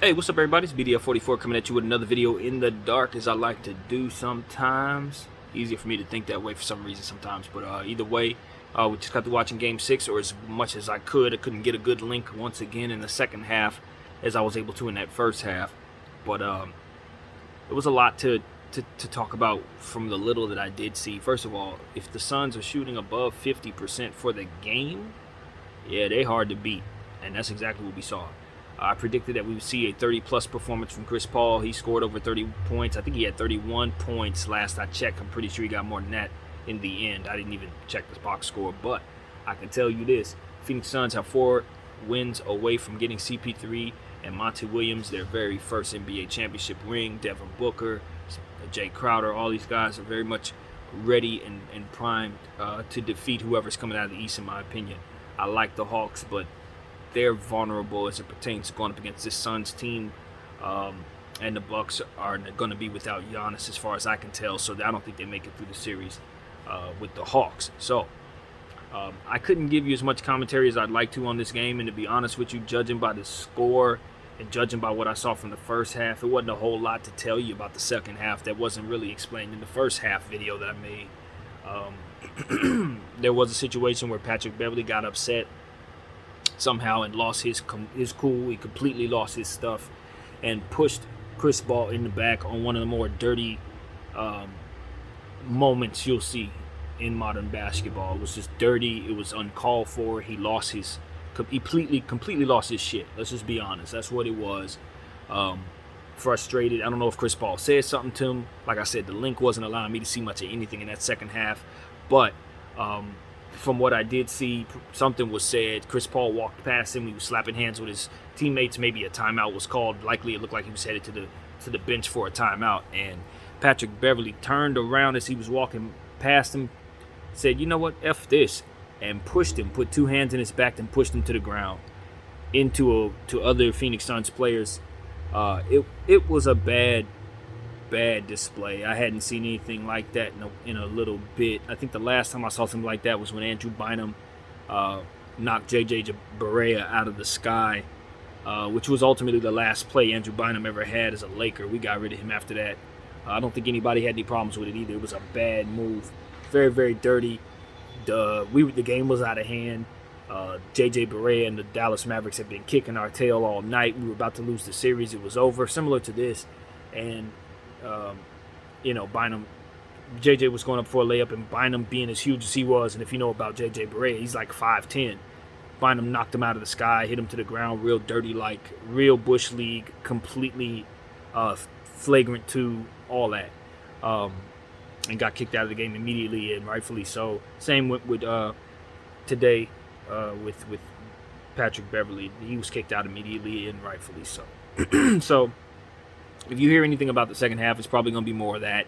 Hey, what's up everybody? It's BDF44 coming at you with another video in the dark, as I like to do sometimes. Easier for me to think that way for some reason sometimes, but either way, we just got to watching Game 6, or as much as I could. I couldn't get a good link once again in the second half as I was able to in that first half. But it was a lot to talk about from the little that I did see. First of all, if the Suns are shooting above 50% for the game, yeah, they're hard to beat, and that's exactly what we saw. I predicted that we would see a 30-plus performance from Chris Paul. He scored over 30 points. I think he had 31 points last I checked. I'm pretty sure he got more than that in the end. I didn't even check the box score, but I can tell you this. Phoenix Suns have 4 wins away from getting CP3 and Monty Williams their very first NBA championship ring. Devin Booker, Jay Crowder, all these guys are very much ready and primed to defeat whoever's coming out of the East, in my opinion. I like the Hawks, but they're vulnerable as it pertains to going up against this Suns team, and the Bucks are going to be without Giannis as far as I can tell, so I don't think they make it through the series with the Hawks. So I couldn't give you as much commentary as I'd like to on this game, and to be honest with you, judging by the score and judging by what I saw from the first half, it wasn't a whole lot to tell you about the second half that wasn't really explained in the first half video that I made. There was a situation where Patrick Beverley got upset somehow and lost his cool. He completely lost his stuff and pushed Chris Paul in the back on one of the more dirty moments you'll see in modern basketball. It was just dirty. It was uncalled for. He lost his completely lost his shit. Let's just be honest. That's what it was. Frustrated. I don't know if Chris Paul said something to him. Like I said, the link wasn't allowing me to see much of anything in that second half, but from what I did see, something was said. Chris Paul walked past him. He was slapping hands with his teammates. Maybe a timeout was called. Likely it looked like he was headed to the bench for a timeout. And Patrick Beverley turned around as he was walking past him, said, "You know what? F this," and pushed him, put 2 hands in his back and pushed him to the ground to other Phoenix Suns players. It was a bad display. I hadn't seen anything like that in a little bit. I think the last time I saw something like that was when Andrew Bynum knocked JJ Barea out of the sky, which was ultimately the last play Andrew Bynum ever had as a Laker. We got rid of him after that. I don't think anybody had any problems with it either. It was a bad move. Very, very dirty. The game was out of hand. JJ Barea and the Dallas Mavericks had been kicking our tail all night. We were about to lose the series. It was over, similar to this. And Bynum, JJ was going up for a layup, and Bynum, being as huge as he was, and if you know about JJ Barea, he's like 5'10". Bynum knocked him out of the sky, hit him to the ground, real dirty, like real Bush League, completely flagrant to all that, and got kicked out of the game immediately, and rightfully so. Same with today with Patrick Beverley. He was kicked out immediately, and rightfully so. So if you hear anything about the second half, it's probably going to be more of that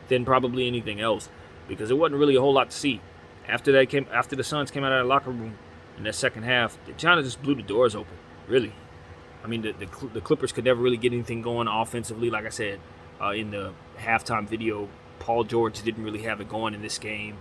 than probably anything else, because it wasn't really a whole lot to see. After the Suns came out of the locker room in that second half, China just blew the doors open, really. I mean, the Clippers could never really get anything going offensively. Like I said, in the halftime video, Paul George didn't really have it going in this game.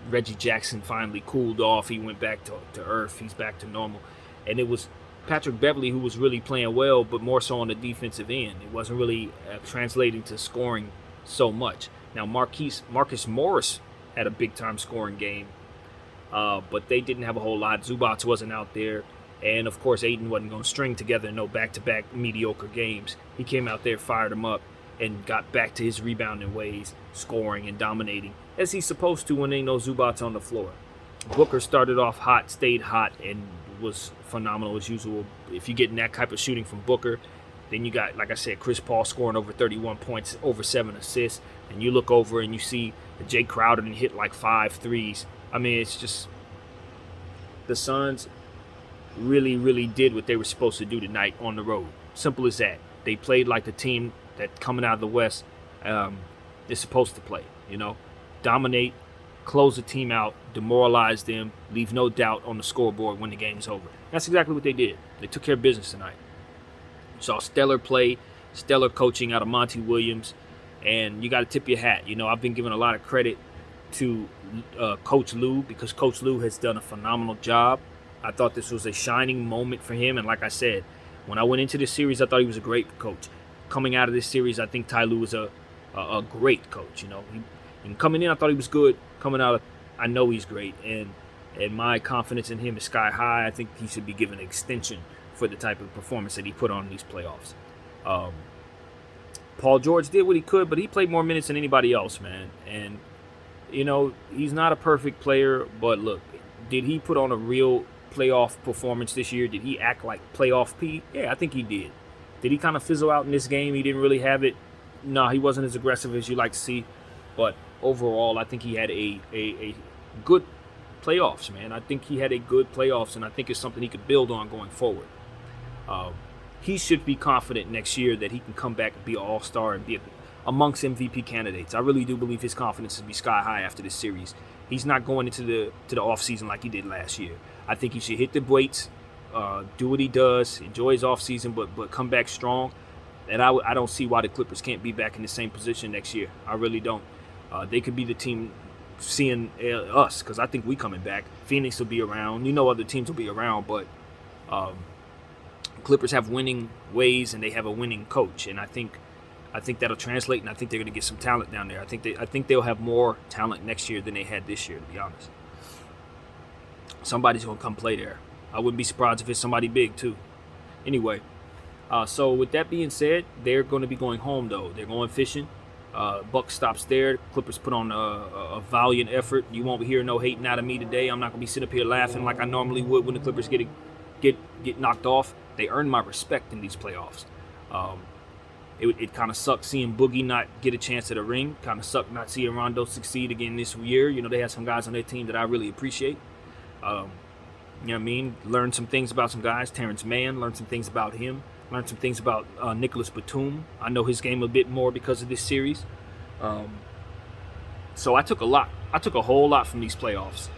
Reggie Jackson finally cooled off. He went back to earth. He's back to normal. And it was Patrick Beverley who was really playing well, but more so on the defensive end. It wasn't really translating to scoring so much. Now, Marcus Morris had a big-time scoring game, but they didn't have a whole lot. Zubats wasn't out there, and, of course, Ayton wasn't going to string together no back-to-back mediocre games. He came out there, fired him up, and got back to his rebounding ways, scoring and dominating, as he's supposed to when ain't no Zubats on the floor. Booker started off hot, stayed hot, and was phenomenal as usual. If you're getting that type of shooting from Booker, then you got, like I said, Chris Paul scoring over 31 points, over 7 assists, and you look over and you see Jay Crowder and hit like 5 threes. I mean, it's just the Suns really, really did what they were supposed to do tonight on the road. Simple as that. They played like the team that coming out of the West is supposed to play, dominate, close the team out, demoralize them, leave no doubt on the scoreboard when the game's over. That's exactly what they did. They took care of business tonight. Saw stellar play, stellar coaching out of Monty Williams, and you got to tip your hat. I've been giving a lot of credit to Coach Lou, because Coach Lou has done a phenomenal job. I thought this was a shining moment for him, and like I said, When I went into this series, I thought he was a great coach. Coming out of this series, I think Ty Lue was a great coach. And coming in, I thought he was good. Coming out, I know he's great, and my confidence in him is sky high. I think he should be given an extension for the type of performance that he put on in these playoffs. Paul George did what he could, but he played more minutes than anybody else, man. And he's not a perfect player, but look, did he put on a real playoff performance this year? Did he act like playoff P? Yeah, I think he did. Did he kind of fizzle out in this game? He didn't really have it. No, he wasn't as aggressive as you like to see. But overall, I think he had a good playoffs, man. I think he had a good playoffs, and I think it's something he could build on going forward. He should be confident next year that he can come back and be an all-star and be amongst MVP candidates. I really do believe his confidence will be sky high after this series. He's not going into the offseason like he did last year. I think he should hit the weights, do what he does, enjoy his offseason, but come back strong. And I don't see why the Clippers can't be back in the same position next year. I really don't. They could be the team seeing us, because I think we coming back. Phoenix will be around. Other teams will be around, but Clippers have winning ways and they have a winning coach, and I think that'll translate, and I think they're going to get some talent down there. I think they'll have more talent next year than they had this year, to be honest. Somebody's going to come play there. I wouldn't be surprised if it's somebody big too. Anyway, so with that being said, they're going to be going home though. They're going fishing. Buck stops there. Clippers put on a valiant effort. You won't be hearing no hating out of me today. I'm not going to be sitting up here laughing like I normally would when the Clippers get knocked off. They earned my respect in these playoffs. It kind of sucked seeing Boogie not get a chance at a ring. Kind of sucked not seeing Rondo succeed again this year. They have some guys on their team that I really appreciate. You know what I mean? Learned some things about some guys. Terrence Mann, learned some things about him. Learned some things about Nicholas Batum. I know his game a bit more because of this series. So I took a lot. I took a whole lot from these playoffs.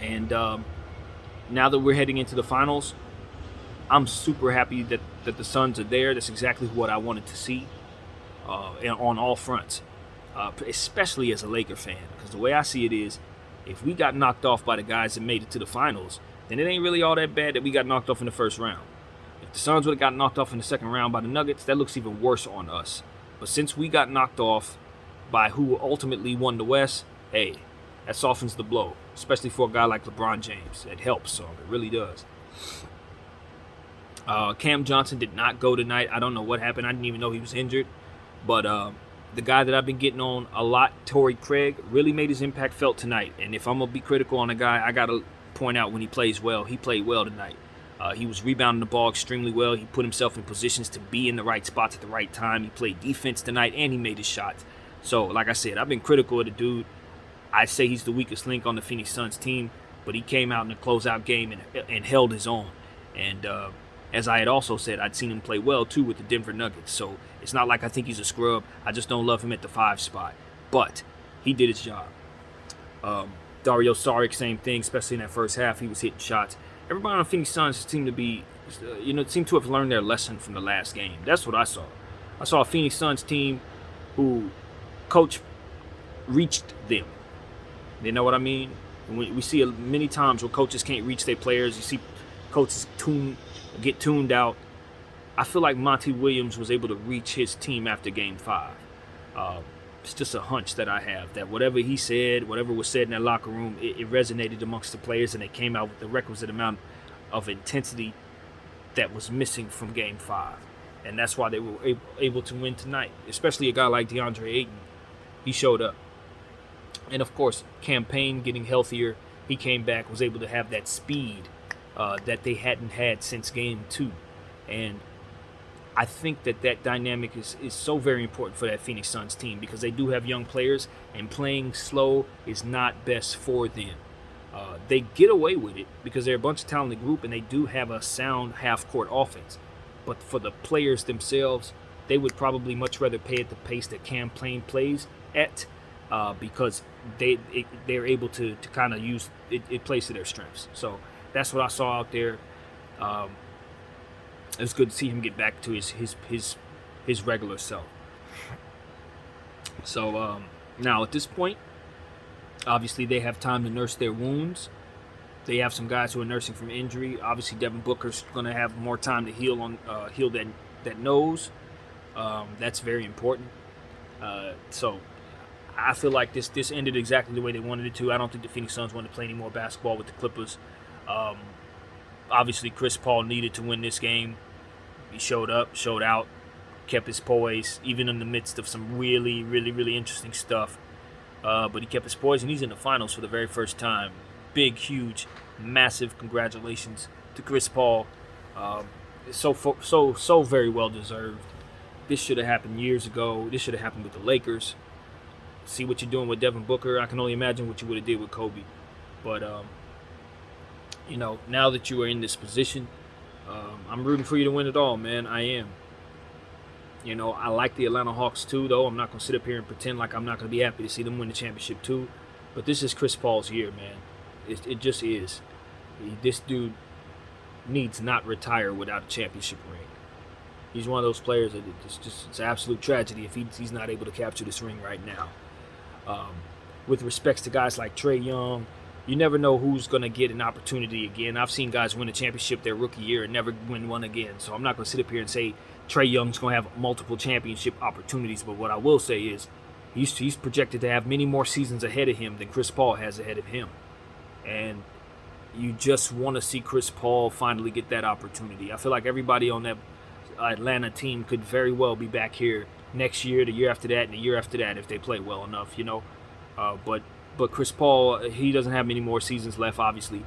And now that we're heading into the finals, I'm super happy that the Suns are there. That's exactly what I wanted to see on all fronts, especially as a Laker fan. Because the way I see it is, if we got knocked off by the guys that made it to the finals, then it ain't really all that bad that we got knocked off in the first round. If the Suns would have got knocked off in the second round by the Nuggets, that looks even worse on us. But since we got knocked off by who ultimately won the West, hey, that softens the blow, especially for a guy like LeBron James. It helps, so it really does. Cam Johnson did not go tonight. I don't know what happened. I didn't even know he was injured. But the guy that I've been getting on a lot, Torrey Craig, really made his impact felt tonight. And if I'm going to be critical on a guy, I got to point out when he plays well. He played well tonight. He was rebounding the ball extremely well. He put himself in positions to be in the right spots at the right time. He played defense tonight, and he made his shots. So, like I said, I've been critical of the dude. I say he's the weakest link on the Phoenix Suns team, but he came out in the closeout game and held his own. And as I had also said, I'd seen him play well, too, with the Denver Nuggets. So it's not like I think he's a scrub. I just don't love him at the 5 spot. But he did his job. Dario Saric, same thing, especially in that first half. He was hitting shots. Everybody on the Phoenix Suns seemed to have learned their lesson from the last game. That's what I saw. I saw a Phoenix Suns team who coach reached them. You know what I mean? We see many times where coaches can't reach their players. You see coaches get tuned out. I feel like Monty Williams was able to reach his team after Game 5. It's just a hunch that I have, that whatever he said, whatever was said in that locker room, it resonated amongst the players, and they came out with the requisite amount of intensity that was missing from Game 5. And that's why they were able to win tonight, especially a guy like DeAndre Ayton. He showed up. And, of course, Campaign getting healthier, he came back, was able to have that speed that they hadn't had since Game 2. And I think that dynamic is so very important for that Phoenix Suns team, because they do have young players, and playing slow is not best for them. They get away with it because they're a bunch of talented group, and they do have a sound half-court offense. But for the players themselves, they would probably much rather play at the pace that Campaign plays at, because they're able to kind of use it plays to their strengths. So that's what I saw out there. It was good to see him get back to his regular self. So now at this point, obviously they have time to nurse their wounds. They have some guys who are nursing from injury. Obviously, Devin Booker's going to have more time to heal heal that nose. That's very important. So I feel like this ended exactly the way they wanted it to. I don't think the Phoenix Suns want to play any more basketball with the Clippers. Obviously, Chris Paul needed to win this game. He showed up, showed out, kept his poise, even in the midst of some really, really, really interesting stuff. But he kept his poise, and he's in the finals for the very first time. Big, huge, massive congratulations to Chris Paul. So very well deserved. This should have happened years ago. This should have happened with the Lakers. See what you're doing with Devin Booker. I can only imagine what you would have did with Kobe. But now that you are in this position, I'm rooting for you to win it all, man. I am. I like the Atlanta Hawks too, though. I'm not going to sit up here and pretend like I'm not going to be happy to see them win the championship too. But this is Chris Paul's year, man. It just is. This dude needs not retire without a championship ring. He's one of those players that it's absolute tragedy if he's not able to capture this ring right now. With respects to guys like Trae Young, you never know who's going to get an opportunity again. I've seen guys win a championship their rookie year and never win one again. So I'm not going to sit up here and say Trae Young's going to have multiple championship opportunities. But what I will say is he's projected to have many more seasons ahead of him than Chris Paul has ahead of him. And you just want to see Chris Paul finally get that opportunity. I feel like everybody on that Atlanta team could very well be back here next year, the year after that, and the year after that if they play well enough, But Chris Paul, he doesn't have many more seasons left, obviously,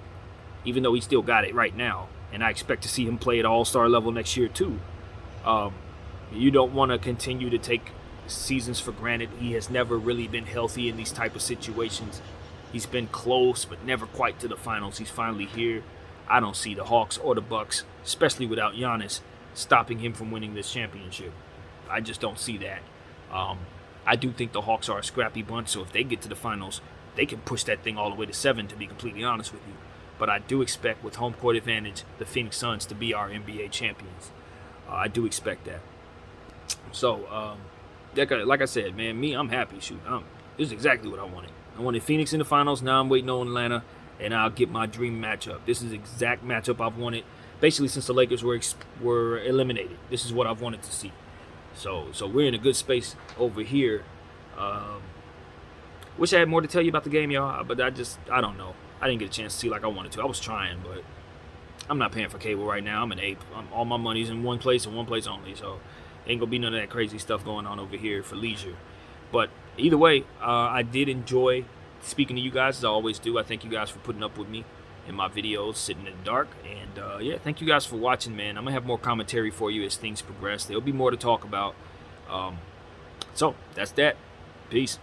even though he still got it right now. And I expect to see him play at all-star level next year too. You don't want to continue to take seasons for granted. He has never really been healthy in these type of situations. He's been close, but never quite to the finals. He's finally here. I don't see the Hawks or the Bucks, especially without Giannis, stopping him from winning this championship. I just don't see that. I do think the Hawks are a scrappy bunch, so if they get to the finals, they can push that thing all the way to 7, to be completely honest with you. But I do expect, with home court advantage, the Phoenix Suns to be our NBA champions. I do expect that. So, like I said, man, I'm happy. Shoot, this is exactly what I wanted. I wanted Phoenix in the finals. Now I'm waiting on Atlanta, and I'll get my dream matchup. This is the exact matchup I've wanted, basically since the Lakers were eliminated. This is what I've wanted to see. So we're in a good space over here. Wish I had more to tell you about the game, y'all, but I don't know. I didn't get a chance to see like I wanted to. I was trying, but I'm not paying for cable right now. I'm an ape. All my money's in one place and one place only, so ain't gonna be none of that crazy stuff going on over here for leisure. But either way, I did enjoy speaking to you guys, as I always do. I thank you guys for putting up with me in my videos, sitting in the dark. And thank you guys for watching, man. I'm gonna have more commentary for you as things progress. There'll be more to talk about. So that's that. Peace.